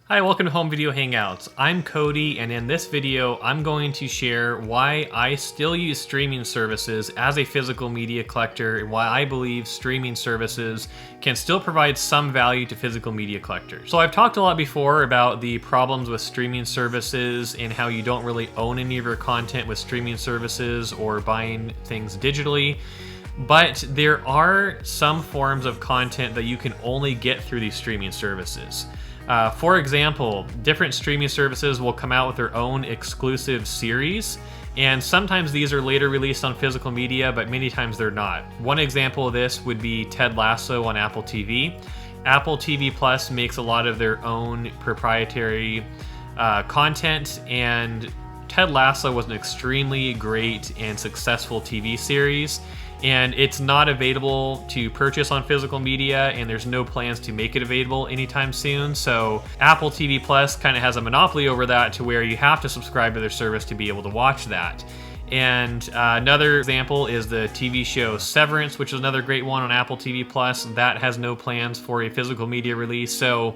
Hi, welcome to Home Video Hangouts. I'm Cody, and in this video, I'm going to share why I still use streaming services as a physical media collector and why I believe streaming services can still provide some value to physical media collectors. So I've talked a lot before about the problems with streaming services and how you don't really own any of your content with streaming services or buying things digitally. But there are some forms of content that you can only get through these streaming services. For example, different streaming services will come out with their own exclusive series, and sometimes these are later released on physical media, but many times they're not. One example of this would be Ted Lasso on Apple TV. Apple TV Plus makes a lot of their own proprietary content, and Ted Lasso was an extremely great and successful TV series. And it's not available to purchase on physical media, and there's no plans to make it available anytime soon. So Apple TV Plus kind of has a monopoly over that, to where you have to subscribe to their service to be able to watch that. And another example is the TV show Severance, which is another great one on Apple TV Plus. That has no plans for a physical media release. So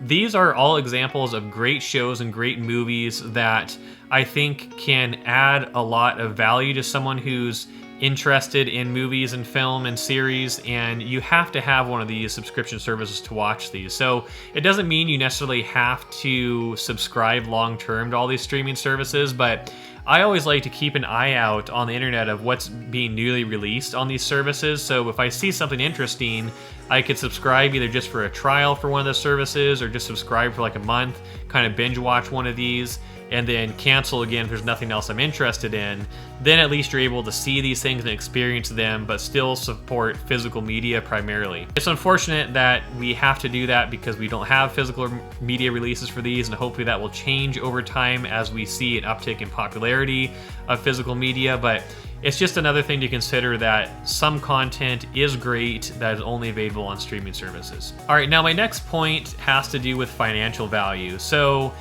these are all examples of great shows and great movies that I think can add a lot of value to someone who's interested in movies and film and series, and you have to have one of these subscription services to watch these. So it doesn't mean you necessarily have to subscribe long-term to all these streaming services, but I always like to keep an eye out on the internet of what's being newly released on these services. So if I see something interesting, I could subscribe either just for a trial for one of the services, or just subscribe for like a month, kind of binge watch one of these, and then cancel again if there's nothing else I'm interested in. Then at least you're able to see these things and experience them, but still support physical media primarily. It's unfortunate that we have to do that because we don't have physical media releases for these, and hopefully that will change over time as we see an uptick in popularity of physical media. But it's just another thing to consider, that some content is great that is only available on streaming services. All right, now my next point has to do with financial value. So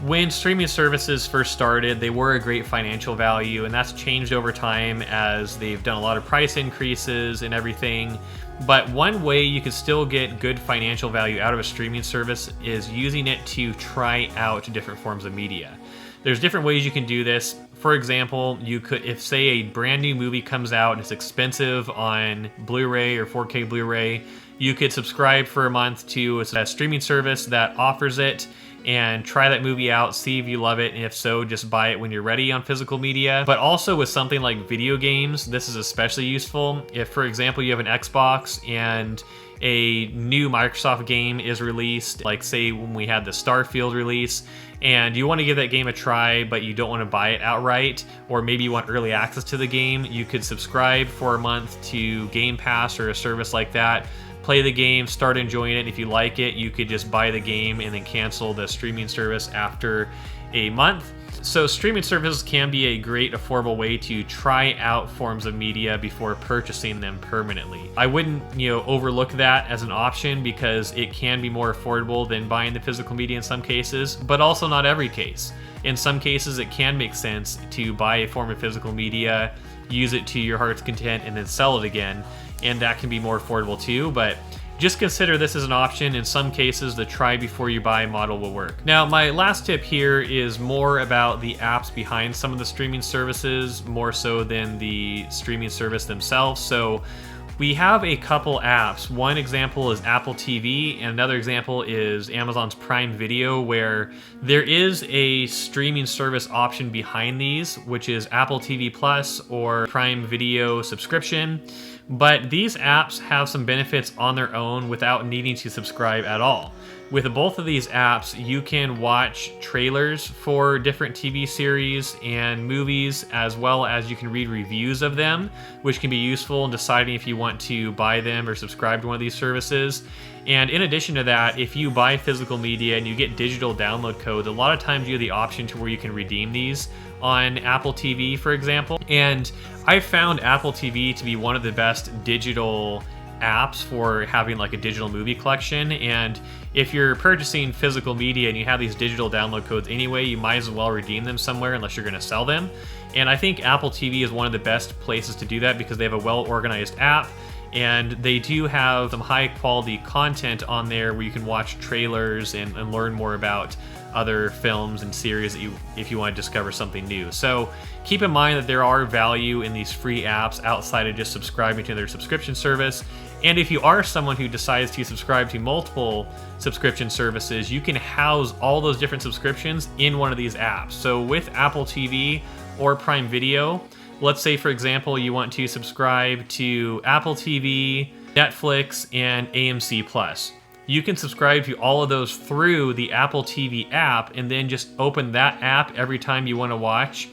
when streaming services first started, they were a great financial value, and that's changed over time as they've done a lot of price increases and everything. But one way you can still get good financial value out of a streaming service is using it to try out different forms of media. There's different ways you can do this. For example, you could, if say a brand new movie comes out and it's expensive on Blu-ray or 4K Blu-ray, you could subscribe for a month to a streaming service that offers it, and try that movie out, see if you love it, and if so, just buy it when you're ready on physical media. But also with something like video games, this is especially useful. If, for example, you have an Xbox and a new Microsoft game is released, like say when we had the Starfield release, and you want to give that game a try, but you don't want to buy it outright, or maybe you want early access to the game, you could subscribe for a month to Game Pass or a service like that, play the game, start enjoying it. If you like it, you could just buy the game and then cancel the streaming service after a month. So streaming services can be a great affordable way to try out forms of media before purchasing them permanently. I wouldn't, overlook that as an option, because it can be more affordable than buying the physical media in some cases, but also not every case. In some cases, it can make sense to buy a form of physical media, use it to your heart's content, and then sell it again. And that can be more affordable too, but just consider this as an option. In some cases, the try before you buy model will work. Now, my last tip here is more about the apps behind some of the streaming services, more so than the streaming service themselves. So we have a couple apps. One example is Apple TV, and another example is Amazon's Prime Video, where there is a streaming service option behind these, which is Apple TV Plus or Prime Video subscription. But these apps have some benefits on their own without needing to subscribe at all. With both of these apps, you can watch trailers for different TV series and movies, as well as you can read reviews of them, which can be useful in deciding if you want to buy them or subscribe to one of these services. And in addition to that, if you buy physical media and you get digital download codes, a lot of times you have the option to where you can redeem these on Apple TV, for example. And I found Apple TV to be one of the best digital apps for having like a digital movie collection. And if you're purchasing physical media and you have these digital download codes anyway, you might as well redeem them somewhere unless you're going to sell them. And I think Apple TV is one of the best places to do that because they have a well-organized app. And they do have some high quality content on there where you can watch trailers and learn more about other films and series that if you want to discover something new. So keep in mind that there are value in these free apps outside of just subscribing to their subscription service. And if you are someone who decides to subscribe to multiple subscription services, you can house all those different subscriptions in one of these apps. So with Apple TV or Prime Video, let's say, for example, you want to subscribe to Apple TV, Netflix, and AMC Plus. You can subscribe to all of those through the Apple TV app and then just open that app every time you want to watch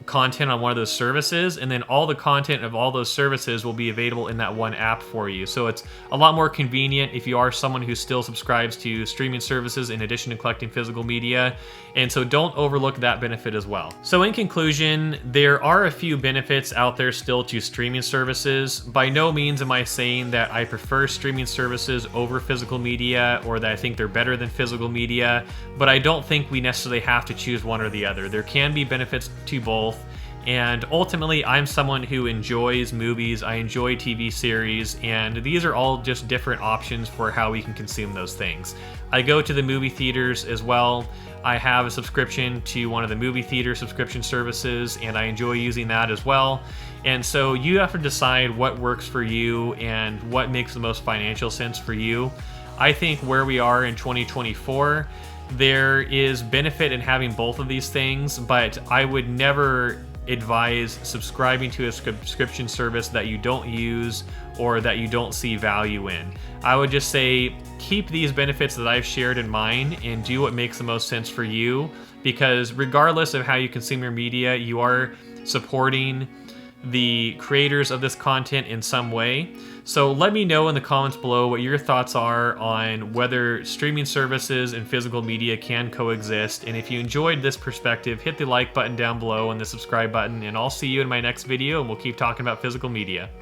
content on one of those services, and then all the content of all those services will be available in that one app for you. So it's a lot more convenient if you are someone who still subscribes to streaming services in addition to collecting physical media, and so don't overlook that benefit as well. So in conclusion, there are a few benefits out there still to streaming services. By no means am I saying that I prefer streaming services over physical media or that I think they're better than physical media, but I don't think we necessarily have to choose one or the other. There can be benefits to both. And ultimately, I'm someone who enjoys movies, I enjoy TV series, and these are all just different options for how we can consume those things. I go to the movie theaters as well. I have a subscription to one of the movie theater subscription services, and I enjoy using that as well. And so you have to decide what works for you and what makes the most financial sense for you. I think where we are in 2024, there is benefit in having both of these things, but I would never advise subscribing to a subscription service that you don't use or that you don't see value in. I would just say keep these benefits that I've shared in mind and do what makes the most sense for you, because regardless of how you consume your media, you are supporting the creators of this content in some way. So let me know in the comments below what your thoughts are on whether streaming services and physical media can coexist. And if you enjoyed this perspective, hit the like button down below and the subscribe button, and I'll see you in my next video and we'll keep talking about physical media.